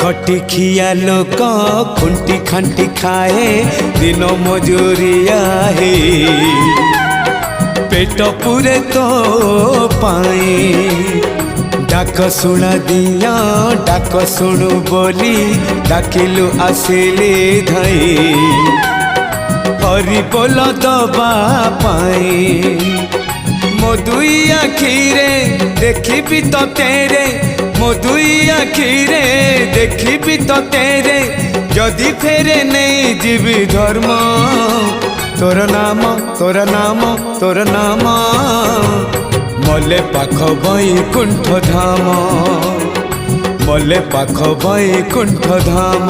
खटी खिया लोक खुंटी खांटी खाए दिन मजूरिया है पेट पूरे तो पाए डाक शुणा दिया डाक शुणु बोली डाकिलु आसिले धाई हरि बोल दबा पाए मो दुई आखिरे देखी तो तेरे मो दुई आखिरे देखी तो तेरे जदि फेरे नहीं जीवी धर्म तोर नाम तोर नाम तोर नाम मले पाख बैकुंठ धाम मले पाख बैकुंठ धाम।